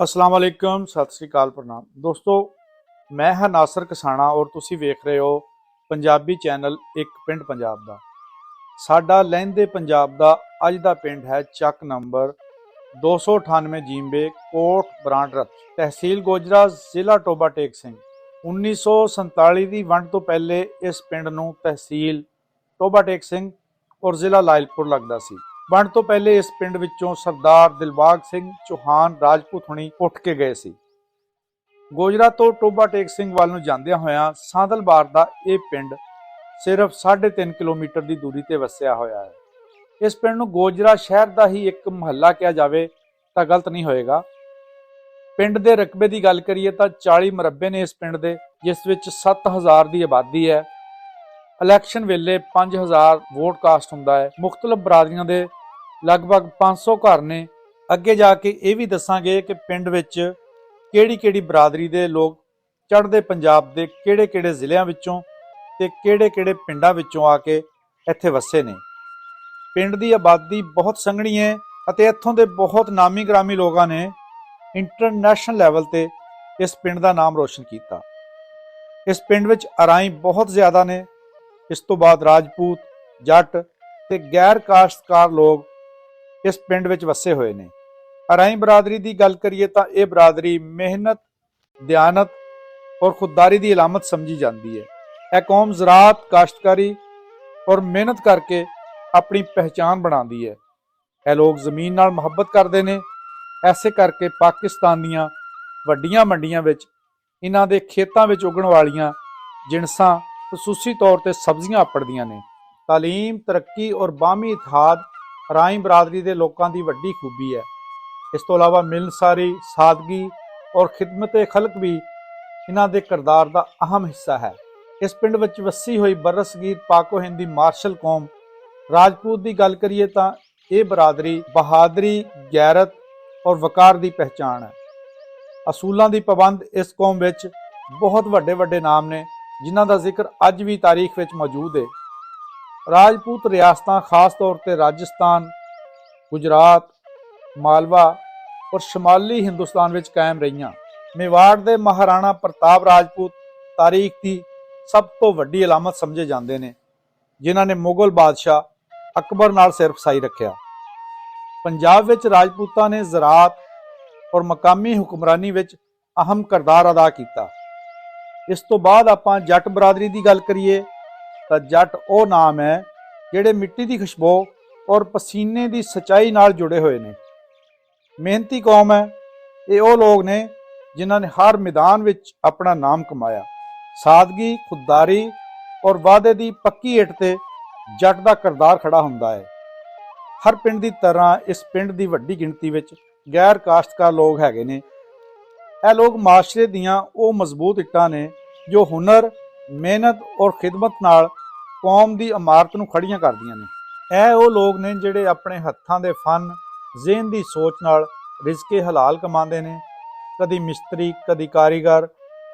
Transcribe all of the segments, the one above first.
अस्सलाम वालेकुम, सत श्री अकाल, प्रणाम दोस्तों। मैं हाँ नासर कसाना और तुसी वेख रहे हो पंजाबी चैनल एक पिंड पंजाब दा। साडा लਹਿੰਦੇ पंजाब दा अज दा पिंड है ਚੱਕ नंबर 298 जींबे, कोट बरांडरथ, तहसील गोजरा, जिला टोबा टेक सिंह। 1947 ਦੀ ਵੰਡ ਤੋਂ ਪਹਿਲੇ ਇਸ ਪਿੰਡ ਨੂੰ ਤਹਿਸੀਲ ਟੋਬਾ ਟੇਕ ਸਿੰਘ ਔਰ ਜ਼ਿਲ੍ਹਾ ਲਾਇਲਪੁਰ ਲੱਗਦਾ ਸੀ। ਵੰਡ ਤੋਂ ਪਹਿਲੇ ਇਸ ਪਿੰਡ ਵਿੱਚੋਂ ਸਰਦਾਰ ਦਿਲਬਾਗ ਸਿੰਘ ਚੌਹਾਨ ਰਾਜਪੂਤ ਹੁਣੀ ਉੱਠ ਕੇ ਗਏ ਸੀ। ਗੋਜਰਾ ਤੋਂ ਟੋਬਾ ਟੇਕ ਸਿੰਘ ਵੱਲ ਨੂੰ ਜਾਂਦਿਆਂ ਹੋਇਆਂ ਸਾਂਦਲਬਾਰ ਦਾ ਇਹ ਪਿੰਡ ਸਿਰਫ 3.5 ਕਿਲੋਮੀਟਰ ਦੀ ਦੂਰੀ ਤੇ ਵਸਿਆ ਹੋਇਆ ਹੈ। ਇਸ ਪਿੰਡ ਨੂੰ ਗੋਜਰਾ ਸ਼ਹਿਰ ਦਾ ਹੀ ਇੱਕ ਮਹੱਲਾ ਕਿਹਾ ਜਾਵੇ ਤਾਂ ਗਲਤ ਨਹੀਂ ਹੋਏਗਾ। ਪਿੰਡ ਦੇ ਰਕਬੇ ਦੀ ਗੱਲ ਕਰੀਏ ਤਾਂ 40 ਮਰਬੇ ਨੇ ਇਸ ਪਿੰਡ ਦੇ, ਜਿਸ ਵਿੱਚ 7000 ਦੀ ਆਬਾਦੀ ਹੈ। ਇਲੈਕਸ਼ਨ ਵੇਲੇ 5000 ਵੋਟ ਕਾਸਟ ਹੁੰਦਾ ਹੈ। ਮੁਖਤਲਿਫ ਬਰਾਦਰੀਆਂ ਦੇ ਲਗਭਗ 500 ਘਰ ਨੇ। ਅੱਗੇ ਜਾ ਕੇ ਇਹ ਵੀ ਦੱਸਾਂਗੇ ਕਿ ਪਿੰਡ ਵਿੱਚ ਕਿਹੜੀ ਬਰਾਦਰੀ ਦੇ ਲੋਕ ਚੜ੍ਹਦੇ ਪੰਜਾਬ ਦੇ ਕਿਹੜੇ ਜ਼ਿਲ੍ਹਿਆਂ ਵਿੱਚੋਂ ਤੇ ਕਿਹੜੇ ਪਿੰਡਾਂ ਵਿੱਚੋਂ ਆ ਕੇ ਇੱਥੇ ਵਸੇ ਨੇ। ਪਿੰਡ ਦੀ ਆਬਾਦੀ ਬਹੁਤ ਸੰਘਣੀ ਹੈ ਅਤੇ ਇੱਥੋਂ ਦੇ ਬਹੁਤ ਨਾਮੀ ਗ੍ਰਾਮੀ ਲੋਕਾਂ ਨੇ ਇੰਟਰਨੈਸ਼ਨਲ ਲੈਵਲ ਤੇ ਇਸ ਪਿੰਡ ਦਾ ਨਾਮ ਰੋਸ਼ਨ ਕੀਤਾ। ਇਸ ਪਿੰਡ ਵਿੱਚ ਅਰਾਈ ਬਹੁਤ ਜ਼ਿਆਦਾ ਨੇ। ਇਸ ਤੋਂ ਬਾਅਦ ਰਾਜਪੂਤ, ਜੱਟ ਤੇ ਗੈਰ ਕਾਸ਼ਤਕਾਰ ਲੋਕ ਇਸ ਪਿੰਡ ਵਿੱਚ ਵਸੇ ਹੋਏ ਨੇ। ਅਰਾਈ ਬਰਾਦਰੀ ਦੀ ਗੱਲ ਕਰੀਏ ਤਾਂ ਇਹ ਬਰਾਦਰੀ ਮਿਹਨਤ, ਦਿਆਨਤ ਔਰ ਖੁਦਦਾਰੀ ਦੀ ਇਲਾਮਤ ਸਮਝੀ ਜਾਂਦੀ ਹੈ। ਇਹ ਕੌਮ ਜ਼ਰਾਅਤ, ਕਾਸ਼ਤਕਾਰੀ ਔਰ ਮਿਹਨਤ ਕਰਕੇ ਆਪਣੀ ਪਹਿਚਾਨ ਬਣਾਉਂਦੀ ਹੈ। ਇਹ ਲੋਕ ਜ਼ਮੀਨ ਨਾਲ ਮੁਹੱਬਤ ਕਰਦੇ ਨੇ। ਐਸੇ ਕਰਕੇ ਪਾਕਿਸਤਾਨ ਦੀਆਂ ਵੱਡੀਆਂ ਮੰਡੀਆਂ ਵਿੱਚ ਇਹਨਾਂ ਦੇ ਖੇਤਾਂ ਵਿੱਚ ਉਗਣ ਵਾਲੀਆਂ ਜਿਣਸਾਂ ਖਸੂਸੀ ਤੌਰ ਤੇ ਸਬਜ਼ੀਆਂ ਆਪੜਦੀਆਂ ਨੇ। ਤਾਲੀਮ, ਤਰੱਕੀ ਔਰ ਬਾਹਮੀ ਇਤਿਹਾਦ ਅਰਾਈ ਬਰਾਦਰੀ ਦੇ ਲੋਕਾਂ ਦੀ ਵੱਡੀ ਖੂਬੀ ਹੈ। ਇਸ ਤੋਂ ਇਲਾਵਾ ਮਿਲਨਸਾਰੀ, ਸਾਦਗੀ ਔਰ ਖਿਦਮਤ ਖਲਕ ਵੀ ਇਹਨਾਂ ਦੇ ਕਿਰਦਾਰ ਦਾ ਅਹਿਮ ਹਿੱਸਾ ਹੈ। ਇਸ ਪਿੰਡ ਵਿੱਚ ਵਸੀ ਹੋਈ ਬਰਸਗੀਰ ਪਾਕੋ ਹਿੰਦੀ ਮਾਰਸ਼ਲ ਕੌਮ ਰਾਜਪੂਤ ਦੀ ਗੱਲ ਕਰੀਏ ਤਾਂ ਇਹ ਬਰਾਦਰੀ ਬਹਾਦਰੀ, ਗੈਰਤ ਔਰ ਵਕਾਰ ਦੀ ਪਹਿਚਾਣ ਹੈ। ਅਸੂਲਾਂ ਦੀ ਪਾਬੰਦ ਇਸ ਕੌਮ ਵਿੱਚ ਬਹੁਤ ਵੱਡੇ ਨਾਮ ਨੇ, ਜਿਨ੍ਹਾਂ ਦਾ ਜ਼ਿਕਰ ਅੱਜ ਵੀ ਤਾਰੀਖ ਵਿੱਚ ਮੌਜੂਦ ਹੈ। ਰਾਜਪੂਤ ਰਿਆਸਤਾਂ ਖਾਸ ਤੌਰ ਤੇ ਰਾਜਸਥਾਨ, ਗੁਜਰਾਤ, ਮਾਲਵਾ ਔਰ ਸ਼ਮਾਲੀ ਹਿੰਦੁਸਤਾਨ ਵਿੱਚ ਕਾਇਮ ਰਹੀਆਂ। ਮੇਵਾੜ ਦੇ ਮਹਾਰਾਣਾ ਪ੍ਰਤਾਪ ਰਾਜਪੂਤ ਤਾਰੀਖ ਦੀ ਸਭ ਤੋਂ ਵੱਡੀ ਅਲਾਮਤ ਸਮਝੇ ਜਾਂਦੇ ਨੇ, ਜਿਨ੍ਹਾਂ ਨੇ ਮੁਗਲ ਬਾਦਸ਼ਾਹ ਅਕਬਰ ਨਾਲ ਸਿਰਫਸਾਈ ਰੱਖਿਆ। ਪੰਜਾਬ ਵਿੱਚ ਰਾਜਪੂਤਾਂ ਨੇ ਜ਼ਰਾਅਤ ਔਰ ਮਕਾਮੀ ਹੁਕਮਰਾਨੀ ਵਿੱਚ ਅਹਿਮ ਕਿਰਦਾਰ ਅਦਾ ਕੀਤਾ। ਇਸ ਤੋਂ ਬਾਅਦ ਆਪਾਂ ਜੱਟ ਬਰਾਦਰੀ ਦੀ ਗੱਲ ਕਰੀਏ ਤਾਂ ਜੱਟ ਉਹ ਨਾਮ ਹੈ ਜਿਹੜੇ ਮਿੱਟੀ ਦੀ ਖੁਸ਼ਬੂ ਔਰ ਪਸੀਨੇ ਦੀ ਸਚਾਈ ਨਾਲ ਜੁੜੇ ਹੋਏ ਨੇ। ਮਿਹਨਤੀ ਕੌਮ ਹੈ। ਇਹ ਉਹ ਲੋਕ ਨੇ ਜਿਨ੍ਹਾਂ ਨੇ ਹਰ ਮੈਦਾਨ ਵਿੱਚ ਆਪਣਾ ਨਾਮ ਕਮਾਇਆ। ਸਾਦਗੀ, ਖੁਦਦਾਰੀ ਔਰ ਵਾਅਦੇ ਦੀ ਪੱਕੀ ਇੱਟ ਤੇ ਜੱਟ ਦਾ ਕਿਰਦਾਰ ਖੜਾ ਹੁੰਦਾ ਹੈ। ਹਰ ਪਿੰਡ ਦੀ ਤਰ੍ਹਾਂ ਇਸ ਪਿੰਡ ਦੀ ਵੱਡੀ ਗਿਣਤੀ ਵਿੱਚ ਗੈਰ ਕਾਸ਼ਤਕਾਰ ਲੋਕ ਹੈਗੇ ਨੇ। ਇਹ ਲੋਕ ਮਾਸ਼ਰੇ ਦੀਆਂ ਉਹ ਮਜ਼ਬੂਤ ਇੱਟਾਂ ਨੇ ਜੋ ਹੁਨਰ, ਮਿਹਨਤ ਔਰ ਖਿਦਮਤ ਨਾਲ ਕੌਮ ਦੀ ਇਮਾਰਤ ਨੂੰ ਖੜੀਆਂ ਕਰਦੀਆਂ ਨੇ। ਇਹ ਉਹ ਲੋਕ ਨੇ ਜਿਹੜੇ ਆਪਣੇ ਹੱਥਾਂ ਦੇ ਫਨ, ਜ਼ਿਹਨ ਦੀ ਸੋਚ ਨਾਲ ਰਿਜ਼ਕੇ ਹਲਾਲ ਕਮਾਉਂਦੇ ਨੇ। ਕਦੀ ਮਿਸਤਰੀ, ਕਦੀ ਕਾਰੀਗਰ,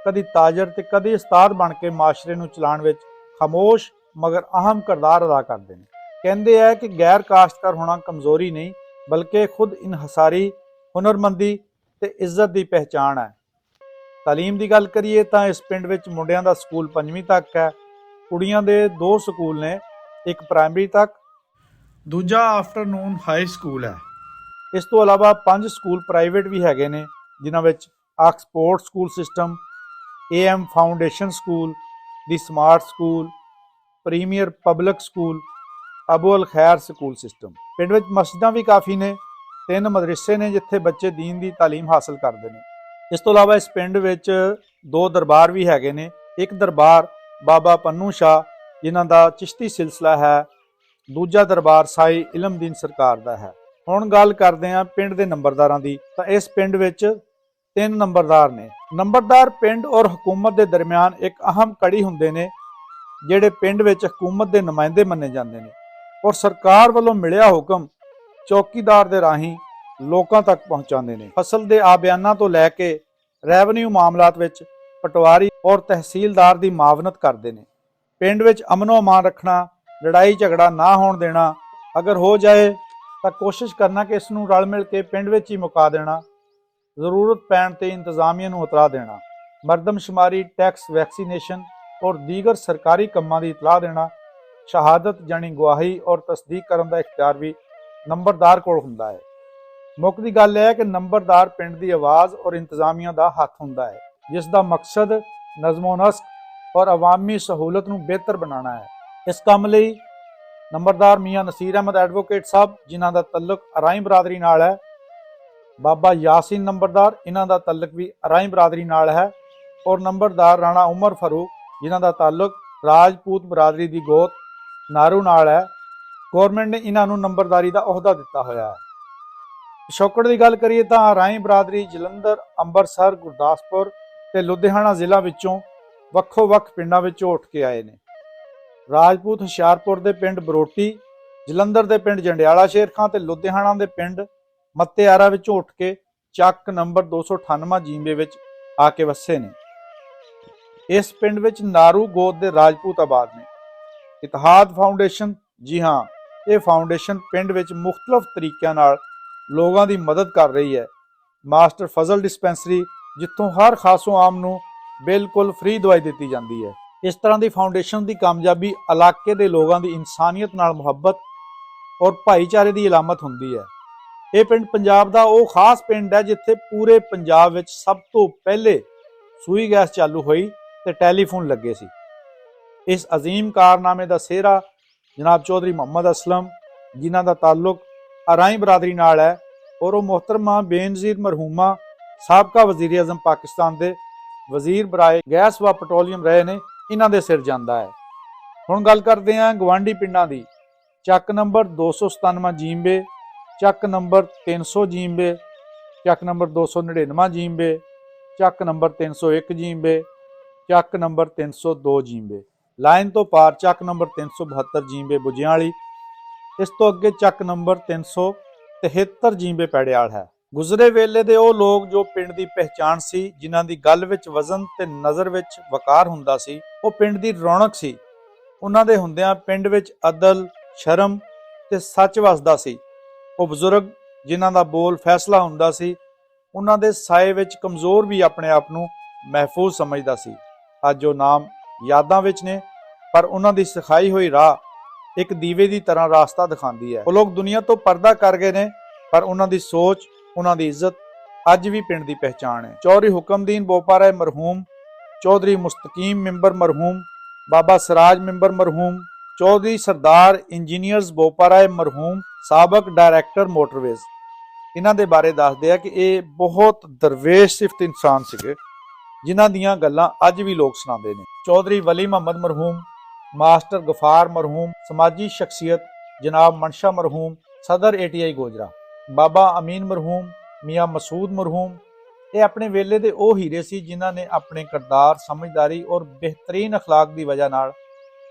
ਕਦੀ ਤਾਜਰ ਤੇ ਕਦੀ ਉਸਤਾਦ ਬਣ ਕੇ ਮਾਸ਼ਰੇ ਨੂੰ ਚਲਾਉਣ ਵਿੱਚ ਖਾਮੋਸ਼ ਮਗਰ ਅਹਿਮ ਕਿਰਦਾਰ ਅਦਾ ਕਰਦੇ ਨੇ। ਕਹਿੰਦੇ ਹੈ ਕਿ ਗੈਰ ਕਾਸ਼ਤਕਾਰ ਹੋਣਾ ਕਮਜ਼ੋਰੀ ਨਹੀਂ, ਬਲਕਿ ਖੁਦ ਇਨਹਸਾਰੀ, ਹੁਨਰਮੰਦੀ ਤੇ ਇੱਜ਼ਤ ਦੀ ਪਹਿਚਾਣ ਹੈ। ਤਾਲੀਮ ਦੀ ਗੱਲ ਕਰੀਏ ਤਾਂ ਇਸ ਪਿੰਡ ਵਿੱਚ ਮੁੰਡਿਆਂ ਦਾ ਸਕੂਲ 5ਵੀਂ ਤੱਕ ਹੈ। ਕੁੜੀਆਂ ਦੇ 2 ਸਕੂਲ ਨੇ, ਇੱਕ ਪ੍ਰਾਇਮਰੀ ਤੱਕ, ਦੂਜਾ ਆਫਟਰਨੂਨ ਹਾਈ ਸਕੂਲ ਹੈ। ਇਸ ਤੋਂ ਇਲਾਵਾ 5 ਸਕੂਲ ਪ੍ਰਾਈਵੇਟ ਵੀ ਹੈਗੇ ਨੇ, ਜਿਨ੍ਹਾਂ ਵਿੱਚ Oxford school system, AM foundation school, the smart school, premier public school, Abu Al Khair school system. ਪਿੰਡ ਵਿੱਚ ਮਸਜਿਦਾਂ ਵੀ ਕਾਫੀ ਨੇ। 3 ਮਦਰਸੇ ਨੇ ਜਿੱਥੇ ਬੱਚੇ ਦੀਨ ਦੀ ਤਾਲੀਮ ਹਾਸਲ ਕਰਦੇ ਨੇ। ਇਸ ਤੋਂ ਇਲਾਵਾ ਇਸ ਪਿੰਡ ਵਿੱਚ 2 ਦਰਬਾਰ ਵੀ ਹੈਗੇ ਨੇ। ਇੱਕ ਦਰਬਾਰ ਬਾਬਾ ਪੰਨੂ ਸ਼ਾਹ, ਜਿਨ੍ਹਾਂ ਦਾ ਚਿਸ਼ਤੀ ਸਿਲਸਿਲਾ ਹੈ। ਦੂਜਾ ਦਰਬਾਰ ਸਾਈ ਇਲਮਦੀਨ ਸਰਕਾਰ ਦਾ ਹੈ। ਹੁਣ ਗੱਲ ਕਰਦੇ ਹਾਂ ਪਿੰਡ ਦੇ ਨੰਬਰਦਾਰਾਂ ਦੀ। ਤਾਂ ਇਸ ਪਿੰਡ ਵਿੱਚ 3 ਨੰਬਰਦਾਰ ਨੇ। ਨੰਬਰਦਾਰ ਪਿੰਡ ਔਰ ਹਕੂਮਤ ਦੇ ਦਰਮਿਆਨ ਇੱਕ ਅਹਿਮ ਕੜੀ ਹੁੰਦੇ ਨੇ, ਜਿਹੜੇ ਪਿੰਡ ਵਿੱਚ ਹਕੂਮਤ ਦੇ ਨੁਮਾਇੰਦੇ ਮੰਨੇ ਜਾਂਦੇ ਨੇ ਔਰ ਸਰਕਾਰ ਵੱਲੋਂ ਮਿਲਿਆ ਹੁਕਮ ਚੌਕੀਦਾਰ ਦੇ ਰਾਹੀਂ ਲੋਕਾਂ ਤੱਕ ਪਹੁੰਚਾਉਂਦੇ ਨੇ। ਫਸਲ ਦੇ ਆਬਿਆਨਾਂ ਤੋਂ ਲੈ ਕੇ ਰੈਵਨਿਊ ਮਾਮਲਾਤ ਵਿੱਚ ਪਟਵਾਰੀ ਔਰ ਤਹਿਸੀਲਦਾਰ ਦੀ ਮਾਵਨਤ ਕਰਦੇ ਨੇ। ਪਿੰਡ ਵਿੱਚ ਅਮਨੋ ਅਮਾਨ ਰੱਖਣਾ, ਲੜਾਈ ਝਗੜਾ ਨਾ ਹੋਣ ਦੇਣਾ, ਅਗਰ ਹੋ ਜਾਏ ਤਾਂ ਕੋਸ਼ਿਸ਼ ਕਰਨਾ ਕਿ ਇਸ ਨੂੰ ਰਲ ਮਿਲ ਕੇ ਪਿੰਡ ਵਿੱਚ ਹੀ ਮੁਕਾ ਦੇਣਾ। ਜ਼ਰੂਰਤ ਪੈਣ ਤੇ ਇੰਤਜ਼ਾਮੀਆ ਨੂੰ ਉਤਰਾ ਦੇਣਾ, ਮਰਦਮਸ਼ੁਮਾਰੀ, ਟੈਕਸ, ਵੈਕਸੀਨੇਸ਼ਨ ਔਰ ਦੀਗਰ ਸਰਕਾਰੀ ਕੰਮਾਂ ਦੀ ਇਤਲਾਹ ਦੇਣਾ, ਸ਼ਹਾਦਤ ਜਾਣੀ ਗਵਾਹੀ ਔਰ ਤਸਦੀਕ ਕਰਨ ਦਾ ਇਖਤਿਆਰ ਵੀ ਨੰਬਰਦਾਰ ਕੋਲ ਹੁੰਦਾ ਹੈ। ਮੁੱਖ ਦੀ ਗੱਲ ਇਹ ਹੈ ਕਿ ਨੰਬਰਦਾਰ ਪਿੰਡ ਦੀ ਆਵਾਜ਼ ਔਰ ਇੰਤਜ਼ਾਮੀਆ ਦਾ ਹੱਥ ਹੁੰਦਾ ਹੈ, ਜਿਸ ਦਾ ਮਕਸਦ ਨਜ਼ਮੋ-ਨਸਕ ਔਰ ਅਵਾਮੀ ਸਹੂਲਤ ਨੂੰ ਬਿਹਤਰ ਬਣਾਉਣਾ ਹੈ। ਇਸ ਕੰਮ ਲਈ ਨੰਬਰਦਾਰ ਮੀਆਂ ਨਸੀਰ ਅਹਿਮਦ ਐਡਵੋਕੇਟ ਸਾਹਿਬ, ਜਿਨ੍ਹਾਂ ਦਾ ਤਲਕ ਅਰਾਈ ਬਰਾਦਰੀ ਨਾਲ ਹੈ, ਬਾਬਾ ਯਾਸੀਨ ਨੰਬਰਦਾਰ, ਇਹਨਾਂ ਦਾ ਤਲਕ ਵੀ ਅਰਾਈ ਬਰਾਦਰੀ ਨਾਲ ਹੈ, ਔਰ ਨੰਬਰਦਾਰ ਰਾਣਾ ਉਮਰ ਫਾਰੂਕ, ਜਿਨ੍ਹਾਂ ਦਾ ਤਾਲੁਕ ਰਾਜਪੂਤ ਬਰਾਦਰੀ ਦੀ ਗੋਤ ਨਾਰੂ ਨਾਲ ਹੈ। ਗੌਰਮੈਂਟ ਨੇ ਇਹਨਾਂ ਨੂੰ ਨੰਬਰਦਾਰੀ ਦਾ ਅਹੁਦਾ ਦਿੱਤਾ ਹੋਇਆ ਹੈ। ਪਿਛੋਕੜ ਦੀ ਗੱਲ ਕਰੀਏ ਤਾਂ ਅਰਾਈ ਬਰਾਦਰੀ ਜਲੰਧਰ, ਅੰਮ੍ਰਿਤਸਰ, ਗੁਰਦਾਸਪੁਰ ਤੇ ਲੁਧਿਆਣਾ ਜ਼ਿਲ੍ਹਾ ਵਿੱਚੋਂ ਵੱਖੋ-ਵੱਖ ਪਿੰਡਾਂ ਵਿੱਚੋਂ ਉੱਠ ਕੇ ਆਏ ਨੇ। ਰਾਜਪੂਤ ਹੁਸ਼ਿਆਰਪੁਰ ਦੇ ਪਿੰਡ ਬਰੋਟੀ, ਜਲੰਧਰ ਦੇ ਪਿੰਡ ਜੰਡਿਆਲਾ ਸ਼ੇਰ ਖਾਂ ਤੇ ਲੁਧਿਆਣਾ ਦੇ ਪਿੰਡ ਮੱਤੇਆਰਾ ਵਿੱਚੋਂ ਉੱਠ ਕੇ ਚੱਕ ਨੰਬਰ 298 ਜੀਂਬੇ ਵਿੱਚ ਆ ਕੇ ਵਸੇ ਨੇ। ਇਸ ਪਿੰਡ ਵਿੱਚ ਨਾਰੂ ਗੋਤ ਦੇ ਰਾਜਪੂਤ ਆਬਾਦ ਨੇ। ਇਤਿਹਾਦ ਫਾਊਂਡੇਸ਼ਨ, ਜੀ ਹਾਂ, ਇਹ ਫਾਊਂਡੇਸ਼ਨ ਪਿੰਡ ਵਿੱਚ ਮੁਖਤਲਫ ਤਰੀਕਿਆਂ ਨਾਲ ਲੋਕਾਂ ਦੀ ਮਦਦ ਕਰ ਰਹੀ ਹੈ। ਮਾਸਟਰ ਫਜ਼ਲ ਡਿਸਪੈਂਸਰੀ, ਜਿੱਥੋਂ ਹਰ ਖਾਸੋ ਆਮ ਨੂੰ ਬਿਲਕੁਲ ਫ੍ਰੀ ਦਵਾਈ ਦਿੱਤੀ ਜਾਂਦੀ ਹੈ। ਇਸ ਤਰ੍ਹਾਂ ਦੀ ਫਾਊਂਡੇਸ਼ਨ ਦੀ ਕਾਮਯਾਬੀ ਇਲਾਕੇ ਦੇ ਲੋਕਾਂ ਦੀ ਇਨਸਾਨੀਅਤ ਨਾਲ ਮੁਹੱਬਤ ਔਰ ਭਾਈਚਾਰੇ ਦੀ ਇਲਾਮਤ ਹੁੰਦੀ ਹੈ। ਇਹ ਪਿੰਡ ਪੰਜਾਬ ਦਾ ਉਹ ਖਾਸ ਪਿੰਡ ਹੈ ਜਿੱਥੇ ਪੂਰੇ ਪੰਜਾਬ ਵਿੱਚ ਸਭ ਤੋਂ ਪਹਿਲੇ ਸੂਈ ਗੈਸ ਚਾਲੂ ਹੋਈ ਤੇ ਟੈਲੀਫੋਨ ਲੱਗੇ ਸੀ। ਇਸ ਅਜ਼ੀਮ ਕਾਰਨਾਮੇ ਦਾ ਸਿਹਰਾ ਜਨਾਬ ਚੌਧਰੀ ਮੁਹੰਮਦ ਅਸਲਮ, ਜਿਨ੍ਹਾਂ ਦਾ ਤਾਲੁਕ ਅਰਾਈ ਬਰਾਦਰੀ ਨਾਲ ਹੈ, ਔਰ ਉਹ ਮੁਹਤਰਮਾ ਬੇਨਜ਼ੀਰ ਮਰਹੂਮਾ ਸਾਬਕਾ ਵਜ਼ੀਰ ਆਜ਼ਮ ਪਾਕਿਸਤਾਨ ਦੇ ਵਜ਼ੀਰ ਬਰਾਏ ਗੈਸ व ਪੈਟਰੋਲੀਅਮ ਰਹੇ ਨੇ, ਇਹਨਾਂ ਦੇ ਸਿਰ ਜਾਂਦਾ ਹੈ। ਹੁਣ ਗੱਲ ਕਰਦੇ ਹਾਂ ਗਵਾਂਢੀ ਪਿੰਡਾਂ ਦੀ। ਚੱਕ ਨੰਬਰ 297 ਜੀਂਬੇ, ਚੱਕ ਨੰਬਰ 300 ਜੀਂਬੇ, ਚੱਕ ਨੰਬਰ 299 ਜੀਂਬੇ, ਚੱਕ ਨੰਬਰ 301 ਜੀਂਬੇ, ਚੱਕ ਨੰਬਰ 302 ਜੀਂਬੇ। ਲਾਈਨ ਤੋਂ ਪਾਰ ਚੱਕ ਨੰਬਰ 372 ਜੀਂਬੇ ਬੁਝਿਆਂ ਵਾਲੀ। ਇਸ ਤੋਂ ਅੱਗੇ ਚੱਕ ਨੰਬਰ 373 ਜੀਂਬੇ ਪੈੜਿਆਲ ਹੈ। ਗੁਜ਼ਰੇ ਵੇਲੇ ਦੇ ਉਹ ਲੋਕ ਜੋ ਪਿੰਡ ਦੀ ਪਹਿਚਾਣ ਸੀ, ਜਿਨ੍ਹਾਂ ਦੀ ਗੱਲ ਵਿੱਚ ਵਜ਼ਨ ਤੇ ਨਜ਼ਰ ਵਿੱਚ ਵਕਾਰ ਹੁੰਦਾ ਸੀ, ਉਹ ਪਿੰਡ ਦੀ ਰੌਣਕ ਸੀ। ਉਹਨਾਂ ਦੇ ਹੁੰਦਿਆਂ ਪਿੰਡ ਵਿੱਚ ਅਦਲ, ਸ਼ਰਮ ਤੇ ਸੱਚ ਵਸਦਾ ਸੀ। ਉਹ ਬਜ਼ੁਰਗ ਜਿਨ੍ਹਾਂ ਦਾ ਬੋਲ ਫੈਸਲਾ ਹੁੰਦਾ ਸੀ, ਉਹਨਾਂ ਦੇ ਸਾਏ ਵਿੱਚ ਕਮਜ਼ੋਰ ਵੀ ਆਪਣੇ ਆਪ ਨੂੰ ਮਹਿਫੂਜ਼ ਸਮਝਦਾ ਸੀ। ਅੱਜ ਉਹ ਨਾਮ ਯਾਦਾਂ ਵਿੱਚ ਨੇ, ਪਰ ਉਹਨਾਂ ਦੀ ਸਿਖਾਈ ਹੋਈ ਰਾਹ ਇੱਕ ਦੀਵੇ ਦੀ ਤਰ੍ਹਾਂ ਰਾਸਤਾ ਦਿਖਾਉਂਦੀ ਹੈ। ਉਹ ਲੋਕ ਦੁਨੀਆ ਤੋਂ ਪਰਦਾ ਕਰ ਗਏ ਨੇ, ਪਰ ਉਹਨਾਂ ਦੀ ਸੋਚ, ਉਹਨਾਂ ਦੀ ਇੱਜ਼ਤ ਅੱਜ ਵੀ ਪਿੰਡ ਦੀ ਪਹਿਚਾਣ ਹੈ। ਚੌਧਰੀ ਹੁਕਮਦੀਨ ਬੋਪਾਰਾਏ ਮਰਹੂਮ, ਚੌਧਰੀ ਮੁਸਤਕੀਮ ਮੈਂਬਰ ਮਰਹੂਮ, ਬਾਬਾ ਸਰਾਜ ਮੈਂਬਰ ਮਰਹੂਮ, ਚੌਧਰੀ ਸਰਦਾਰ ਇੰਜੀਨੀਅਰਸ ਬੋਪਾਰਾਏ ਮਰਹੂਮ, ਸਾਬਕ ਡਾਇਰੈਕਟਰ ਮੋਟਰਵੇਜ਼, ਇਹਨਾਂ ਦੇ ਬਾਰੇ ਦੱਸਦੇ ਆ ਕਿ ਇਹ ਬਹੁਤ ਦਰਵੇਸ਼ ਸਿਫਤ ਇਨਸਾਨ ਸੀਗੇ, ਜਿਨ੍ਹਾਂ ਦੀਆਂ ਗੱਲਾਂ ਅੱਜ ਵੀ ਲੋਕ ਸੁਣਾਉਂਦੇ ਨੇ। ਚੌਧਰੀ ਵਲੀ ਮੁਹੰਮਦ ਮਰਹੂਮ, ਮਾਸਟਰ ਗਫਾਰ ਮਰਹੂਮ, ਸਮਾਜੀ ਸ਼ਖਸੀਅਤ ਜਨਾਬ ਮਨਸ਼ਾ ਮਰਹੂਮ, ਸਦਰ ATI ਗੋਜਰਾ, ਬਾਬਾ ਅਮੀਨ ਮਰਹੂਮ, ਮੀਆਂ ਮਸੂਦ ਮਰਹੂਮ, ਇਹ ਆਪਣੇ ਵੇਲੇ ਦੇ ਉਹ ਹੀਰੇ ਸੀ ਜਿਨ੍ਹਾਂ ਨੇ ਆਪਣੇ ਕਿਰਦਾਰ, ਸਮਝਦਾਰੀ ਔਰ ਬਿਹਤਰੀਨ ਅਖਲਾਕ ਦੀ ਵਜ੍ਹਾ ਨਾਲ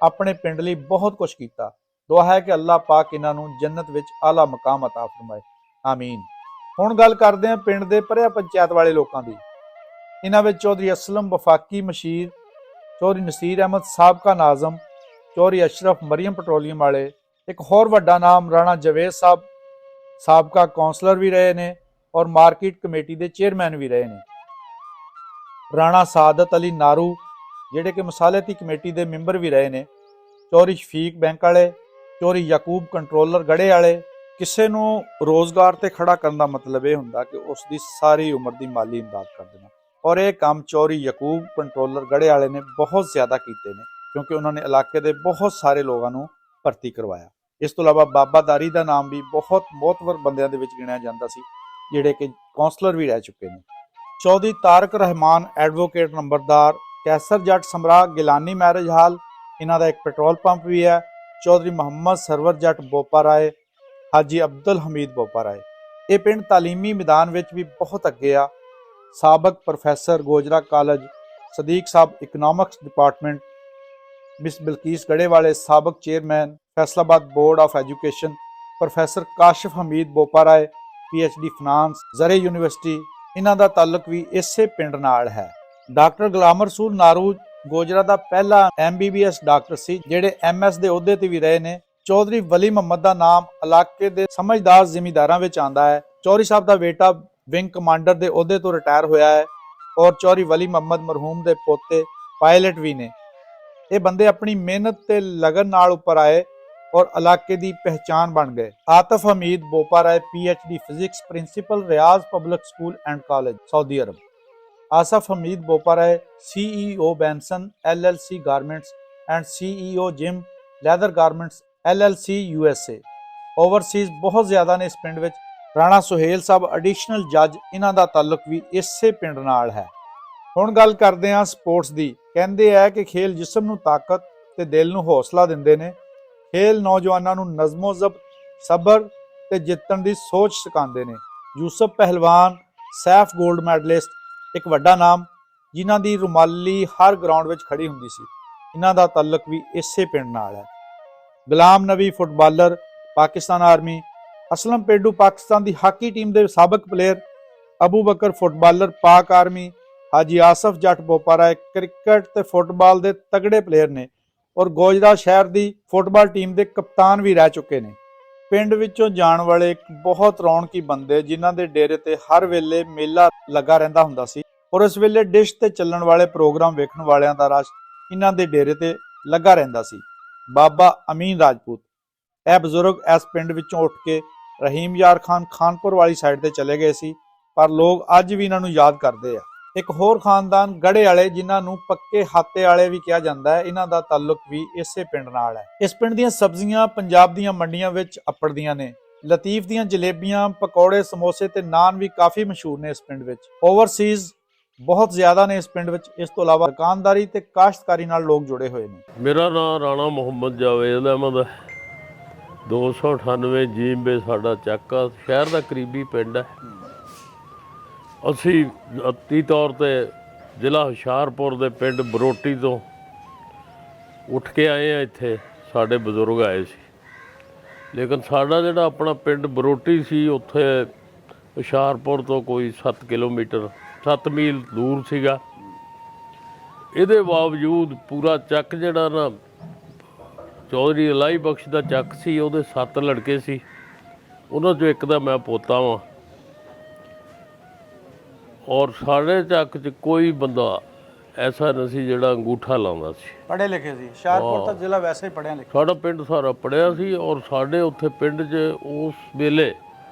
ਆਪਣੇ ਪਿੰਡ ਲਈ ਬਹੁਤ ਕੁਝ ਕੀਤਾ। ਦੁਆ ਹੈ ਕਿ ਅੱਲਾਹ ਪਾਕ ਇਹਨਾਂ ਨੂੰ ਜੰਨਤ ਵਿੱਚ ਆਲਾ ਮਕਾਮ ਅਤਾ ਫਰਮਾਏ, ਆਮੀਨ। ਹੁਣ ਗੱਲ ਕਰਦੇ ਹਾਂ ਪਿੰਡ ਦੇ ਪਰਿਆ ਪੰਚਾਇਤ ਵਾਲੇ ਲੋਕਾਂ ਦੀ। ਇਹਨਾਂ ਵਿੱਚ ਚੌਧਰੀ ਅਸਲਮ ਵਫਾਕੀ ਮਸ਼ੀਰ, ਚੌਧਰੀ ਨਸੀਰ ਅਹਿਮਦ ਸਾਬਕਾ ਨਾਜ਼ਮ, ਚੌਧਰੀ ਅਸ਼ਰਫ ਮਰੀਮ ਪੈਟਰੋਲੀਅਮ ਵਾਲੇ, ਇੱਕ ਹੋਰ ਵੱਡਾ ਨਾਮ ਰਾਣਾ ਜਵੇਦ ਸਾਹਿਬ, ਸਾਬਕਾ ਕੌਂਸਲਰ ਵੀ ਰਹੇ ਨੇ ਔਰ ਮਾਰਕੀਟ ਕਮੇਟੀ ਦੇ ਚੇਅਰਮੈਨ ਵੀ ਰਹੇ ਨੇ। ਰਾਣਾ ਸਾਦਤ ਅਲੀ ਨਾਰੂ, ਜਿਹੜੇ ਕਿ ਮਸਾਲੇਤੀ ਕਮੇਟੀ ਦੇ ਮੈਂਬਰ ਵੀ ਰਹੇ ਨੇ। ਚੌਧਰੀ ਸ਼ਫੀਕ ਬੈਂਕ ਵਾਲੇ, ਚੌਧਰੀ ਯਾਕੂਬ ਕੰਟਰੋਲਰ ਗੜੇ ਵਾਲੇ। ਕਿਸੇ ਨੂੰ ਰੋਜ਼ਗਾਰ ਤੇ ਖੜਾ ਕਰਨ ਦਾ ਮਤਲਬ ਇਹ ਹੁੰਦਾ ਕਿ ਉਸ ਦੀ ਸਾਰੀ ਉਮਰ ਦੀ ਮਾਲੀ ਇਮਦਾਦ ਕਰ ਦੇਣਾ, ਔਰ ਇਹ ਕੰਮ ਚੌਧਰੀ ਯਾਕੂਬ ਕੰਟਰੋਲਰ ਗੜੇ ਵਾਲੇ ਨੇ ਬਹੁਤ ਜ਼ਿਆਦਾ ਕੀਤੇ ਨੇ, ਕਿਉਂਕਿ ਉਹਨਾਂ ਨੇ ਇਲਾਕੇ ਦੇ ਬਹੁਤ ਸਾਰੇ ਲੋਕਾਂ ਨੂੰ ਭਰਤੀ ਕਰਵਾਇਆ। ਇਸ ਤੋਂ ਇਲਾਵਾ ਬਾਬਾ ਦਾਰੀ ਦਾ ਨਾਮ ਵੀ ਬਹੁਤ ਮੋਹਤਵਰ ਬੰਦਿਆਂ ਦੇ ਵਿੱਚ ਗਿਣਿਆ ਜਾਂਦਾ ਸੀ, ਜਿਹੜੇ ਕਿ ਕੌਂਸਲਰ ਵੀ ਰਹਿ ਚੁੱਕੇ ਨੇ। ਚੌਧਰੀ ਤਾਰਕ ਰਹਿਮਾਨ ਐਡਵੋਕੇਟ ਨੰਬਰਦਾਰ, ਕੈਸਰ ਜੱਟ ਸਮਰਾ ਗਿਲਾਨੀ ਮੈਰਿਜ ਹਾਲ, ਇਹਨਾਂ ਦਾ ਇੱਕ ਪੈਟਰੋਲ ਪੰਪ ਵੀ ਹੈ। ਚੌਧਰੀ ਮੁਹੰਮਦ ਸਰਵਰ ਜੱਟ ਬੋਪਾਰਾਏ, ਹਾਜੀ ਅਬਦੁਲ ਹਮੀਦ ਬੋਪਾਰਾਏ। ਇਹ ਪਿੰਡ ਤਾਲੀਮੀ ਮੈਦਾਨ ਵਿੱਚ ਵੀ ਬਹੁਤ ਅੱਗੇ ਆ। ਸਾਬਕ professor Gojra college, Sadiq Sahib economics department, miss Bilqees Gadewale ਸਾਬਕ chairman, Faisalabad board of education, professor Kashif Hameed Boparai PhD finance, Zarai university, ਇਹਨਾਂ ਦਾ ਤਾਲੁਕ ਵੀ ਇਸੇ ਪਿੰਡ ਨਾਲ ਹੈ। ਡਾਕਟਰ ਗੁਲਾਮ ਰਸੂਲ ਨਾਰੂ ਗੋਜਰਾ ਦਾ ਪਹਿਲਾ MBBS ਡਾਕਟਰ ਸੀ, ਜਿਹੜੇ MS ਦੇ ਅਹੁਦੇ ਤੇ ਵੀ ਰਹੇ ਨੇ। ਚੌਧਰੀ ਵਲੀ ਮੁਹੰਮਦ ਦਾ ਨਾਮ ਇਲਾਕੇ ਦੇ ਸਮਝਦਾਰ ਜ਼ਿਮੀਂਦਾਰਾਂ ਵਿੱਚ ਆਂਦਾ ਹੈ। ਚੌਧਰੀ ਸਾਹਿਬ ਦਾ ਬੇਟਾ ਵਿੰਗ ਕਮਾਂਡਰ ਦੇ ਅਹੁਦੇ ਤੋਂ ਰਿਟਾਇਰ ਹੋਇਆ ਹੈ ਔਰ ਚੌਧਰੀ ਵਲੀ ਮੁਹੰਮਦ ਮਰਹੂਮ ਦੇ ਪੋਤੇ ਪਾਇਲਟ ਵੀ ਨੇ। ਇਹ ਬੰਦੇ ਆਪਣੀ ਮਿਹਨਤ ਤੇ ਲਗਨ ਨਾਲ ਉੱਪਰ ਆਏ ਔਰ ਇਲਾਕੇ ਦੀ ਪਹਿਚਾਨ ਬਣ ਗਏ। Atif Hameed Boparai PhD physics principal Riaz public school and college Saudi Arabia. Asif Hameed Boparai CEO Benson LLC garments and CEO Jim leather garments LLC USA। Overseas बहुत ज़्यादा ने इस पिंड विच। राणा सुहेल साहब एडिशनल जज, इन्हां दा ताल्लुक भी इसे पिंड नाल है। हुण गल करदे हां स्पोर्ट्स दी। कहंदे है कि खेल जिस्म नूं ताकत ते दिल नूं हौसला दिंदे ने। खेल नौजवानां नूं नज़मो ज़ब्त, सबर ते जिੱਤਣ ਦੀ सोच सिखांदे ने। यूसुफ पहलवान सैफ गोल्ड मैडलिस्ट एक वड्डा नाम, जिन्हां दी रुमाली हर ग्राउंड विच खड़ी हुंदी सी। इन्हां दा ताल्लुक भी इसे पिंड नाल है। गुलाम नबी फुटबालर पाकिस्तान आर्मी, असलम पेडू पाकिस्तान दी हाकी टीम दे साबक प्लेयर, अबू बकर फुटबालर पाक आर्मी, हाजी आसफ जट बोपारा क्रिकेट ते फुटबाल दे तगड़े प्लेयर ने और गोजरा शहर दी फुटबाल टीम दे कप्तान भी रह चुके ने। ਪਿੰਡ ਵਿੱਚੋਂ ਜਾਣ ਵਾਲੇ ਇੱਕ ਬਹੁਤ ਰੌਣਕੀ ਬੰਦੇ ਜਿਨ੍ਹਾਂ ਦੇ ਡੇਰੇ ਤੇ ਹਰ ਵੇਲੇ ਮੇਲਾ ਲੱਗਾ ਰਹਿੰਦਾ ਹੁੰਦਾ ਸੀ ਔਰ ਇਸ ਵੇਲੇ ਡਿਸ਼ ਤੇ ਚੱਲਣ ਵਾਲੇ ਪ੍ਰੋਗਰਾਮ ਵੇਖਣ ਵਾਲਿਆਂ ਦਾ ਰਸ਼ ਇਹਨਾਂ ਦੇ ਡੇਰੇ ਤੇ ਲੱਗਾ ਰਹਿੰਦਾ ਸੀ। ਬਾਬਾ ਅਮੀਨ ਰਾਜਪੂਤ ਇਹ ਬਜ਼ੁਰਗ ਇਸ ਪਿੰਡ ਵਿੱਚੋਂ ਉੱਠ ਕੇ ਰਹੀਮ ਯਾਰ ਖਾਨ ਖਾਨਪੁਰ ਵਾਲੀ ਸਾਈਡ ਤੇ ਚਲੇ ਗਏ ਸੀ, ਪਰ ਲੋਕ ਅੱਜ ਵੀ ਇਹਨਾਂ ਨੂੰ ਯਾਦ ਕਰਦੇ ਆ। ਇੱਕ ਹੋਰ ਖਾਨਦਾਨ ਗੜੇ ਵਾਲੇ ਜਿਨ੍ਹਾਂ ਨੂੰ ਪੱਕੇ ਹਾਤੇ ਵਾਲੇ ਵੀ ਕਿਹਾ ਜਾਂਦਾ ਹੈ, ਇਹਨਾਂ ਦਾ ਤਾਲੁਕ ਵੀ ਇਸੇ ਪਿੰਡ ਨਾਲ ਹੈ। ਇਸ ਪਿੰਡ ਦੀਆਂ ਸਬਜ਼ੀਆਂ ਪੰਜਾਬ ਦੀਆਂ ਮੰਡੀਆਂ ਵਿੱਚ ਅੱਪੜਦੀਆਂ ਨੇ। ਲਤੀਫ ਦੀਆਂ ਜਲੇਬੀਆਂ, ਪਕੌੜੇ, ਸਮੋਸੇ ਤੇ ਨਾਨ ਵੀ ਕਾਫੀ ਮਸ਼ਹੂਰ ਨੇ ਇਸ ਪਿੰਡ ਵਿੱਚ। ਓਵਰਸੀਜ਼ ਬਹੁਤ ਜ਼ਿਆਦਾ ਨੇ ਇਸ ਪਿੰਡ ਵਿੱਚ। ਇਸ ਤੋਂ ਇਲਾਵਾ ਦੁਕਾਨਦਾਰੀ ਤੇ ਕਾਸ਼ਤਕਾਰੀ ਨਾਲ ਲੋਕ ਜੁੜੇ ਹੋਏ ਨੇ। ਮੇਰਾ ਨਾਮ ਰਾਣਾ ਮੁਹੰਮਦ ਜਾਵੇਦ ਅਹਿਮਦ, 298 ਜੀਂਬੇ ਸਾਡਾ ਚੱਕਾ, ਸ਼ਹਿਰ ਦਾ ਕਰੀਬੀ ਪਿੰਡ ਹੈ। ਅਸੀਂ ਅਤੀ ਤੌਰ 'ਤੇ ਜ਼ਿਲ੍ਹਾ ਹੁਸ਼ਿਆਰਪੁਰ ਦੇ ਪਿੰਡ ਬਰੋਟੀ ਤੋਂ ਉੱਠ ਕੇ ਆਏ ਹਾਂ। ਇੱਥੇ ਸਾਡੇ ਬਜ਼ੁਰਗ ਆਏ ਸੀ, ਲੇਕਿਨ ਸਾਡਾ ਜਿਹੜਾ ਆਪਣਾ ਪਿੰਡ ਬਰੋਟੀ ਸੀ ਉੱਥੇ ਹੁਸ਼ਿਆਰਪੁਰ ਤੋਂ ਕੋਈ 7 ਕਿਲੋਮੀਟਰ 7 ਮੀਲ ਦੂਰ ਸੀਗਾ। ਇਹਦੇ ਬਾਵਜੂਦ ਪੂਰਾ ਚੱਕ ਜਿਹੜਾ ਨਾ ਚੌਧਰੀ ਇਲਾਹੀ ਬਖਸ਼ ਦਾ ਚੱਕ ਸੀ, ਉਹਦੇ 7 ਲੜਕੇ ਸੀ, ਉਹਨਾਂ 'ਚੋਂ ਇੱਕ ਦਾ ਮੈਂ ਪੋਤਾ ਵਾਂ। ਔਰ ਸਾਡੇ ਚੱਕ 'ਚ ਕੋਈ ਬੰਦਾ ਐਸਾ ਨਹੀਂ ਸੀ ਜਿਹੜਾ ਅੰਗੂਠਾ ਲਾਉਂਦਾ ਸੀ। ਪੜ੍ਹੇ ਲਿਖੇ ਸੀ। ਹੁਸ਼ਿਆਰਪੁਰ ਤਾਂ ਜ਼ਿਲ੍ਹਾ ਵੈਸੇ ਹੀ ਪੜ੍ਹਿਆ ਲਿਖਿਆ। ਸਾਡਾ ਪਿੰਡ ਸਾਰਾ ਪੜ੍ਹਿਆ ਸੀ ਔਰ ਸਾਡੇ ਉੱਥੇ ਪਿੰਡ 'ਚ ਉਸ ਵੇਲੇ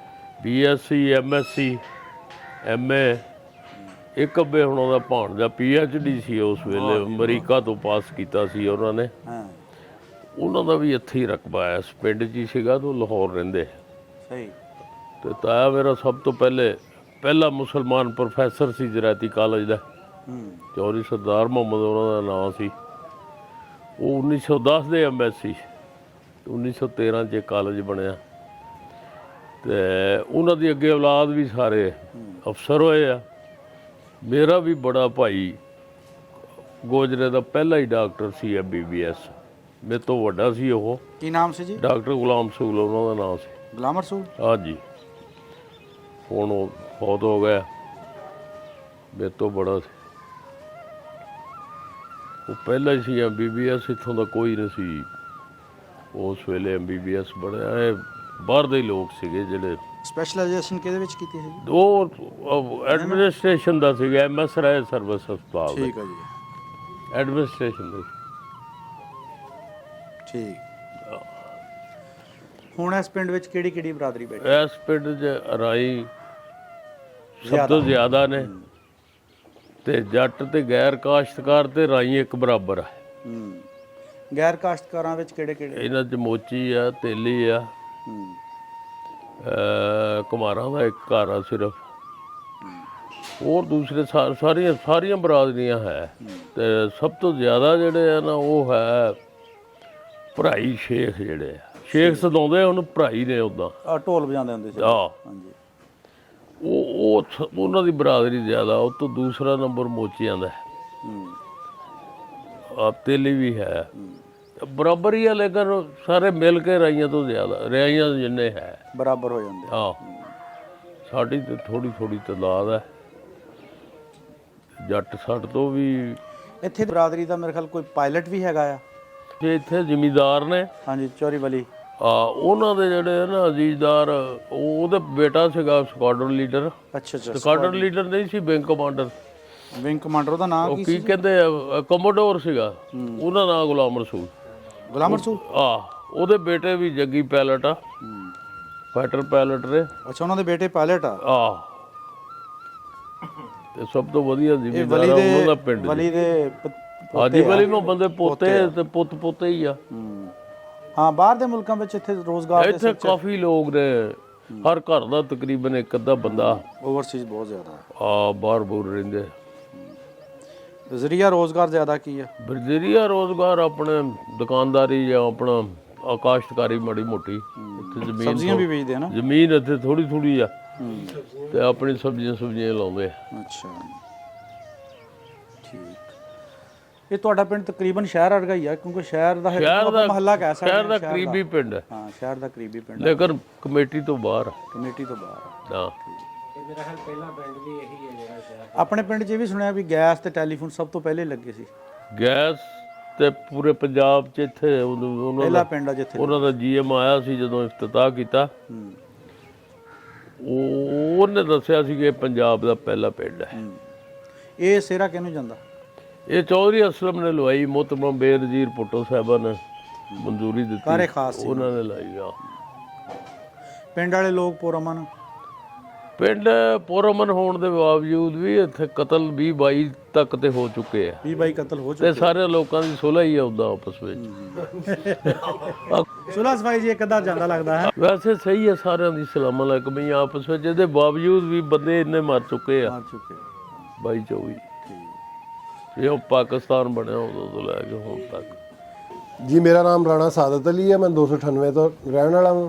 BSc MSc MA ਇੱਕ ਅੱਬੇ ਹੁਣਾਂ ਦਾ ਭਾਣਜਾ PhD ਸੀ ਉਸ ਵੇਲੇ, ਅਮਰੀਕਾ ਤੋਂ ਪਾਸ ਕੀਤਾ ਸੀ ਉਹਨਾਂ ਨੇ। ਉਹਨਾਂ ਦਾ ਵੀ ਇੱਥੇ ਹੀ ਰਕਬਾ ਇਸ ਪਿੰਡ 'ਚ ਹੀ ਸੀਗਾ ਤੇ ਲਾਹੌਰ ਰਹਿੰਦੇ। ਸਹੀ। ਤੇ ਤਾਇਆ ਮੇਰਾ ਸਭ ਤੋਂ ਪਹਿਲਾ ਮੁਸਲਮਾਨ ਪ੍ਰੋਫੈਸਰ ਸੀ ਜ਼ਰਾਇਤੀ ਕਾਲਜ ਦਾ, ਚੌਧਰੀ ਸਰਦਾਰ ਮੁਹੰਮਦ ਉਹਨਾਂ ਦਾ ਨਾਂ ਸੀ। ਉਹ 1910 ਦੇ MSc 1913 'ਚ ਕਾਲਜ ਬਣਿਆ ਤੇ ਉਹਨਾਂ ਦੀ ਅੱਗੇ ਔਲਾਦ ਵੀ ਸਾਰੇ ਅਫਸਰ ਹੋਏ ਆ। ਮੇਰਾ ਵੀ ਬੜਾ ਭਾਈ ਗੋਜਰੇ ਦਾ ਪਹਿਲਾ ਹੀ ਡਾਕਟਰ ਸੀ MBBS, ਮੇਰੇ ਤੋਂ ਵੱਡਾ ਸੀ ਉਹ। ਕੀ ਨਾਮ ਸੀ ਜੀ? ਡਾਕਟਰ ਗੁਲਾਮ ਰਸੂਲ ਉਹਨਾਂ ਦਾ ਨਾਮ ਸੀ। ਗੁਲਾਮ ਰਸੂਲ? ਹਾਂਜੀ। ਹੁਣ ਉਹ ਫੌਤ ਹੋ ਗਿਆ, ਮੇਰੇ ਤੋਂ ਬੜਾ ਸੀ ਉਹ, ਪਹਿਲਾਂ ਹੀ ਸੀ MBBS। ਇੱਥੋਂ ਦਾ ਕੋਈ ਨਹੀਂ ਸੀ ਉਸ ਵੇਲੇ MBBS ਬਣਿਆ। ਇਹ ਬਾਹਰ ਦੇ ਲੋਕ ਸੀਗੇ ਜਿਹੜੇ। ਸਪੈਸ਼ਲਾਈਜੇਸ਼ਨ ਕਿਹਦੇ ਵਿੱਚ ਕੀਤੀ ਸੀ? ਉਹ ਐਡਮਿਨਿਸਟ੍ਰੇਸ਼ਨ ਦਾ ਸੀਗਾ, MS ਰਾਏ ਸਰਵਿਸ ਹਸਪਤਾਲ। ਠੀਕ ਹੈ ਜੀ। ਐਡਮਿਨਿਸਟ੍ਰੇਸ਼ਨ ਦਾ। ਠੀਕ। ਹੁਣ ਇਸ ਪਿੰਡ ਵਿੱਚ ਕਿਹੜੀ ਕਿਹੜੀ ਬਰਾਦਰੀ ਬੈਠੀ? ਇਸ ਪਿੰਡ 'ਚ ਰਾਈ ਸਭ ਤੋਂ ਜ਼ਿਆਦਾ ਨੇ ਤੇ ਜੱਟ ਤੇ ਗੈਰ ਕਾਸ਼ਤਕਾਰ ਤੇ ਰਾਈ ਇੱਕ ਬਰਾਬਰ ਹੈ। ਗੈਰ ਕਾਸ਼ਤਕਾਰਾਂ ਵਿੱਚ ਕਿਹੜੇ ਕਿਹੜੇ? ਇਹਨਾਂ 'ਚ ਮੋਚੀ ਆ, ਤੇਲੀ ਆ, ਕੁਮਾਰਾਂ ਦਾ ਇੱਕ ਘਰ ਆ ਸਿਰਫ। ਹੋਰ ਦੂਸਰੇ ਸਾਰੀਆਂ ਬਰਾਦਰੀਆਂ ਹੈ। ਤੇ ਸਭ ਤੋਂ ਜ਼ਿਆਦਾ ਜਿਹੜੇ ਆ ਨਾ ਉਹ ਹੈ ਭਰਾਈ ਸ਼ੇਖ। ਜਿਹੜੇ ਆ ਸ਼ੇਖ ਸਦਾਉਂਦੇ ਉਹਨੂੰ ਭਰਾਈ ਨੇ। ਉੱਦਾਂ ਢੋਲ ਵਜਾਉਂਦੇ ਹੁੰਦੇ ਸੀ। ਹਾਂਜੀ। ਉਹਨਾਂ ਦੀ ਬਰਾਦਰੀ ਜ਼ਿਆਦਾ। ਉਹ ਤੋਂ ਦੂਸਰਾ ਨੰਬਰ ਮੋਚੀਆਂ ਦਾ। ਤੇਲੀ ਵੀ ਹੈ, ਬਰਾਬਰ ਹੀ ਆ, ਲੇਕਿਨ ਸਾਰੇ ਮਿਲ ਕੇ ਰਾਈਆਂ ਤੋਂ ਜ਼ਿਆਦਾ, ਰਾਈਆਂ ਜਿੰਨੇ ਹੈ ਬਰਾਬਰ ਹੋ ਜਾਂਦੇ। ਸਾਡੀ ਤੇ ਥੋੜੀ ਤਾਦਾਦ ਹੈ। ਜੱਟ ਸਾਡੇ ਤੋਂ ਵੀ। ਇੱਥੇ ਬਰਾਦਰੀ ਦਾ ਮੇਰੇ ਖਿਆਲ ਕੋਈ ਪਾਇਲਟ ਵੀ ਹੈਗਾ ਆ। ਇੱਥੇ ਜ਼ਿਮੀਂਦਾਰ ਨੇ। ਹਾਂਜੀ, ਚੌਧਰੀ ਵਲੀ। ਉਹਨਾਂ ਦੇ ਜਿਹੜੇ ਆ ਨਾ ਅਜ਼ੀਜ਼ਦਾਰ, ਉਹਦਾ ਬੇਟਾ ਸੀਗਾ ਸਕਾਡਰਨ ਲੀਡਰ। ਅੱਛਾ ਅੱਛਾ, ਸਕਾਡਰਨ ਲੀਡਰ ਨਹੀਂ ਸੀ, ਵਿੰਗ ਕਮਾਂਡਰ। ਵਿੰਗ ਕਮਾਂਡਰ ਉਹਦਾ ਨਾਮ ਉਹ ਕੀ ਕੀ ਸੀ? ਕਹਿੰਦੇ ਆ, ਕਮੋਡੋਰ ਸੀਗਾ। ਉਹਦਾ ਨਾਮ ਗੁਲਾਮ ਰਸੂਲ। ਗੁਲਾਮ ਰਸੂਲ। ਉਹਦੇ ਬੇਟੇ ਵੀ ਜੱਗੀ ਪਾਇਲਟ ਆ, ਫਾਈਟਰ ਪਾਇਲਟ ਨੇ। ਅੱਛਾ, ਉਹਨਾਂ ਦੇ ਬੇਟੇ ਪਾਇਲਟ ਆ। ਤੇ ਸਭ ਤੋਂ ਵਧੀਆ ਜ਼ਿਮੀਂਦਾਰ ਉਹਨਾਂ ਦਾ ਪਿੰਡ। ਵਲੀ ਦੇ ਹਾਜੀ ਵਲੀ ਮੁਹੰਮਦ ਦੇ ਪੋਤੇ ਤੇ ਪੁੱਤ ਪੋਤੇ ਹੀ ਆ। ਹਾਂ, ਬਾਹਰ ਦੇ ਮੁਲਕਾਂ ਵਿੱਚ ਇੱਥੇ ਰੋਜ਼ਗਾਰ ਇੱਥੇ ਕਾਫੀ ਲੋਕ ਨੇ, ਹਰ ਘਰ ਦਾ ਤਕਰੀਬਨ ਇੱਕ ਅੱਧਾ ਬੰਦਾ ਓਵਰਸੀਜ਼ ਬਹੁਤ ਜ਼ਿਆਦਾ ਬਾਹਰ ਬੂਰ ਰਹਿੰਦੇ। ਜ਼ਰੀਆ ਰੋਜ਼ਗਾਰ ਜ਼ਿਆਦਾ ਕੀ ਆ? ਜ਼ਰੀਆ ਰੋਜ਼ਗਾਰ ਆਪਣੇ ਦੁਕਾਨਦਾਰੀ ਜਾਂ ਆਪਣਾ ਕਾਸ਼ਤਕਾਰੀ ਮਾੜੀ ਮੋਟੀ। ਇੱਥੇ ਜ਼ਮੀਨ, ਸਬਜ਼ੀਆਂ ਵੀ ਵੇਚਦੇ ਆ ਨਾ? ਜ਼ਮੀਨ ਇੱਥੇ ਥੋੜੀ ਥੋੜੀ ਆ ਤੇ ਆਪਣੀ ਸਬਜ਼ੀਆਂ ਲਾਉਂਦੇ। ਅੱਛਾ, ਠੀਕ। ਇਹ ਤੁਹਾਡਾ ਪਿੰਡ ਤਕਰੀਬਨ ਸ਼ਹਿਰ ਵਰਗਾ ਹੀ ਆ, ਕਿਉਂਕਿ ਸ਼ਹਿਰ ਦਾ ਮਹੱਲਾ ਕਹਿ ਸਕਦੇ ਹਾਂ। ਸ਼ਹਿਰ ਦਾ ਕਰੀਬੀ ਪਿੰਡ ਹੈ। ਹਾਂ, ਸ਼ਹਿਰ ਦਾ ਕਰੀਬੀ ਪਿੰਡ, ਲੇਕਿਨ ਕਮੇਟੀ ਤੋਂ ਬਾਹਰ। ਕਮੇਟੀ ਤੋਂ ਬਾਹਰ। ਹਾਂ, ਮੇਰਾ ਖਿਆਲ ਪਹਿਲਾ ਪਿੰਡ ਵੀ ਇਹੀ ਹੈ ਜਿਹੜਾ ਸ਼ਹਿਰ। ਆਪਣੇ ਪਿੰਡ 'ਚ ਇਹ ਵੀ ਸੁਣਿਆ ਵੀ ਗੈਸ ਤੇ ਟੈਲੀਫੋਨ ਸਭ ਤੋਂ ਪਹਿਲੇ ਲੱਗੇ ਸੀ। ਗੈਸ ਤੇ ਪੂਰੇ ਪੰਜਾਬ 'ਚ ਇੱਥੇ ਪਹਿਲਾ ਪਿੰਡ ਆ ਜਿੱਥੇ ਉਹਨਾਂ ਦਾ ਜੀਐਮ ਆਇਆ ਸੀ ਜਦੋਂ ਇਫਤਤਾਹ ਕੀਤਾ। ਉਹਨੇ ਦੱਸਿਆ ਸੀ ਕਿ ਇਹ ਪੰਜਾਬ ਦਾ ਪਹਿਲਾ ਪਿੰਡ ਹੈ। ਇਹ ਸਿਹਰਾ ਕਿਹਨੂੰ ਜਾਂਦਾ? ਇਹ ਚੌਧਰੀ ਅਸਲਮ ਨੇ ਲਵਾਈ, ਮੁਹਤਰਮ ਬੇਨਜ਼ੀਰ ਭੁੱਟੋ ਸਾਹਿਬਾਂ ਨੇ ਮਨਜ਼ੂਰੀ ਦਿੱਤੀ, ਕਾਰੇ ਖਾਸ ਸੀ ਉਹਨਾਂ ਨੇ ਲਾਈ ਆ। ਪਿੰਡ ਵਾਲੇ ਲੋਕ ਪੁਰਅਮਨ? ਪਿੰਡ ਪੁਰਅਮਨ ਹੋਣ ਦੇ ਬਾਵਜੂਦ ਵੀ ਇੱਥੇ ਕਤਲ 20-22 ਤੱਕ ਤੇ ਹੋ ਚੁੱਕੇ ਆ। 20-22 ਕਤਲ ਹੋ ਤੇ ਚੁੱਕੇ। ਸਾਰੇ ਲੋਕਾਂ ਦੀ ਸੁਲ੍ਹਾ ਹੀ ਆਉਂਦਾ ਆਪਸ ਵਿੱਚ। ਸੁਲ੍ਹਾ ਸਫਾਈ ਜੀ ਇੱਕ ਅੱਧਾ ਜਾਂਦਾ ਲੱਗਦਾ ਹੈ। ਵੈਸੇ ਸਹੀ ਹੈ, ਸਾਰਿਆਂ ਦੀ ਸਲਾਮ ਅਲੈਕੁਮ ਆਪਸ ਵਿੱਚ। ਇਹਦੇ ਬਾਵਜੂਦ ਵੀ ਬੰਦੇ ਇੰਨੇ ਮਰ ਚੁੱਕੇ ਆ। 22-24 ਇਹ ਪਾਕਿਸਤਾਨ ਬਣਿਆ ਉਦੋਂ ਤੋਂ ਲੈ ਕੇ ਹੁਣ ਤੱਕ। ਜੀ ਮੇਰਾ ਨਾਮ ਰਾਣਾ ਸਾਦਤ ਅਲੀ ਹੈ, ਮੈਂ 298 ਤੋਂ ਰਹਿਣ ਵਾਲਾ ਹਾਂ।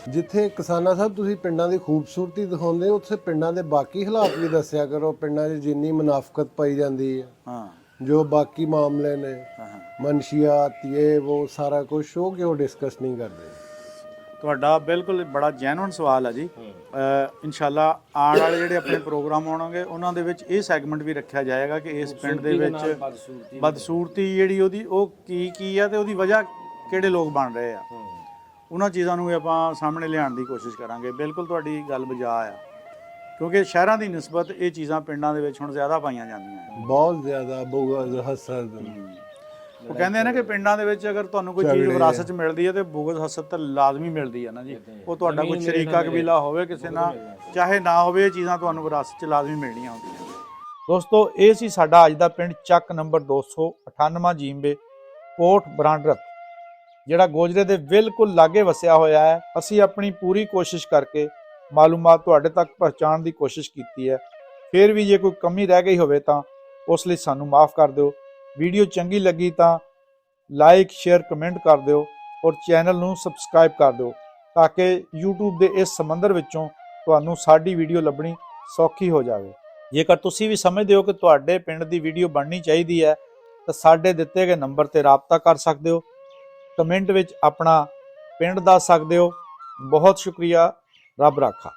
ਜਿੱਥੇ ਕਿਸਾਨਾ ਸਾਹਿਬ ਤੁਸੀਂ ਪਿੰਡਾਂ ਦੀ ਖੂਬਸੂਰਤੀ ਦਿਖਾਉਂਦੇ ਹੋ, ਉੱਥੇ ਪਿੰਡਾਂ ਦੇ ਬਾਕੀ ਹਾਲਾਤ ਵੀ ਦੱਸਿਆ ਕਰੋ। ਪਿੰਡਾਂ 'ਚ ਜਿੰਨੀ ਮੁਨਾਫਕਤ ਪਾਈ ਜਾਂਦੀ ਹੈ, ਜੋ ਬਾਕੀ ਮਾਮਲੇ ਨੇ, ਮਨਸ਼ੀਆਤ, ਇਹ ਉਹ ਸਾਰਾ ਕੁਝ, ਉਹ ਕਿਉਂ ਡਿਸਕਸ ਨਹੀਂ ਕਰਦੇ? ਤੁਹਾਡਾ ਬਿਲਕੁਲ ਬੜਾ ਜੈਨੂਇਨ ਸਵਾਲ ਹੈ ਜੀ। ਇਨਸ਼ਾਅੱਲਾ ਆਉਣ ਵਾਲੇ ਜਿਹੜੇ ਆਪਣੇ ਪ੍ਰੋਗਰਾਮ ਆਉਣਗੇ ਉਹਨਾਂ ਦੇ ਵਿੱਚ ਇਹ ਸੈਗਮੈਂਟ ਵੀ ਰੱਖਿਆ ਜਾਏਗਾ ਕਿ ਇਸ ਪਿੰਡ ਦੇ ਵਿੱਚ ਬਦਸੂਰਤੀ ਜਿਹੜੀ ਉਹਦੀ ਉਹ ਕੀ ਆ ਤੇ ਉਹਦੀ ਵਜ੍ਹਾ ਕਿਹੜੇ ਲੋਕ ਬਣ ਰਹੇ ਆ। ਉਹਨਾਂ ਚੀਜ਼ਾਂ ਨੂੰ ਵੀ ਆਪਾਂ ਸਾਹਮਣੇ ਲਿਆਉਣ ਦੀ ਕੋਸ਼ਿਸ਼ ਕਰਾਂਗੇ। ਬਿਲਕੁਲ ਤੁਹਾਡੀ ਗੱਲ ਬਜਾ ਆ, ਕਿਉਂਕਿ ਸ਼ਹਿਰਾਂ ਦੀ ਨਿਸਬਤ ਇਹ ਚੀਜ਼ਾਂ ਪਿੰਡਾਂ ਦੇ ਵਿੱਚ ਹੁਣ ਜ਼ਿਆਦਾ ਪਾਈਆਂ ਜਾਂਦੀਆਂ, ਬਹੁਤ ਜ਼ਿਆਦਾ ਬੁਗਜ਼, ਹਸਦ। ਉਹ ਕਹਿੰਦੇ ਆ ਨਾ ਕਿ ਪਿੰਡਾਂ ਦੇ ਵਿੱਚ ਅਗਰ ਤੁਹਾਨੂੰ ਕੋਈ ਚੀਜ਼ ਵਿਰਾਸਤ 'ਚ ਮਿਲਦੀ ਹੈ ਤੇ ਬੁਗਜ਼ ਹਸਦ ਤਾਂ ਲਾਜ਼ਮੀ ਮਿਲਦੀ ਹੈ ਨਾ ਜੀ। ਉਹ ਤੁਹਾਡਾ ਕੋਈ ਸ਼ਰੀਕਾ ਕਬੀਲਾ ਹੋਵੇ ਕਿਸੇ ਨਾਲ, ਚਾਹੇ ਨਾ ਹੋਵੇ, ਇਹ ਚੀਜ਼ਾਂ ਤੁਹਾਨੂੰ ਵਿਰਾਸਤ 'ਚ ਲਾਜ਼ਮੀ ਮਿਲਣੀਆਂ ਹੁੰਦੀਆਂ। ਦੋਸਤੋ, ਇਹ ਸੀ ਸਾਡਾ ਅੱਜ ਦਾ ਪਿੰਡ ਚੱਕ ਨੰਬਰ 298 ਜੀਂਬੇ, ਕੋਟ ਬਰਾਂਡਰਤ, ਜਿਹੜਾ ਗੋਜਰੇ ਦੇ ਬਿਲਕੁਲ ਲਾਗੇ ਵਸਿਆ ਹੋਇਆ ਹੈ। ਅਸੀਂ ਆਪਣੀ ਪੂਰੀ ਕੋਸ਼ਿਸ਼ ਕਰਕੇ ਮਾਲੂਮਾਤ ਤੁਹਾਡੇ ਤੱਕ ਪਹੁੰਚਾਉਣ ਦੀ ਕੋਸ਼ਿਸ਼ ਕੀਤੀ ਹੈ। ਫਿਰ ਵੀ ਜੇ ਕੋਈ ਕਮੀ ਰਹਿ ਗਈ ਹੋਵੇ ਤਾਂ ਉਸ ਲਈ ਸਾਨੂੰ ਮਾਫ ਕਰ ਦਿਓ। ਵੀਡੀਓ ਚੰਗੀ ਲੱਗੀ ਤਾਂ ਲਾਈਕ, ਸ਼ੇਅਰ, ਕਮੈਂਟ ਕਰ ਦਿਓ ਔਰ ਚੈਨਲ ਨੂੰ ਸਬਸਕ੍ਰਾਈਬ ਕਰ ਦਿਓ ਤਾਂ ਕਿ YouTube ਦੇ ਇਸ ਸਮੁੰਦਰ ਵਿੱਚੋਂ ਤੁਹਾਨੂੰ ਸਾਡੀ ਵੀਡੀਓ ਲੱਭਣੀ ਸੌਖੀ ਹੋ ਜਾਵੇ। ਜੇਕਰ ਤੁਸੀਂ ਵੀ ਸਮਝਦੇ ਹੋ ਕਿ ਤੁਹਾਡੇ ਪਿੰਡ ਦੀ ਵੀਡੀਓ ਬਣਨੀ ਚਾਹੀਦੀ ਹੈ ਤਾਂ ਸਾਡੇ ਦਿੱਤੇ ਗਏ ਨੰਬਰ ਤੇ ਰਾਬਤਾ ਕਰ ਸਕਦੇ ਹੋ। ਕਮੈਂਟ ਵਿੱਚ ਆਪਣਾ ਪਿੰਡ ਦੱਸ ਸਕਦੇ ਹੋ। ਬਹੁਤ ਸ਼ੁਕਰੀਆ। ਰੱਬ ਰਾਖਾ।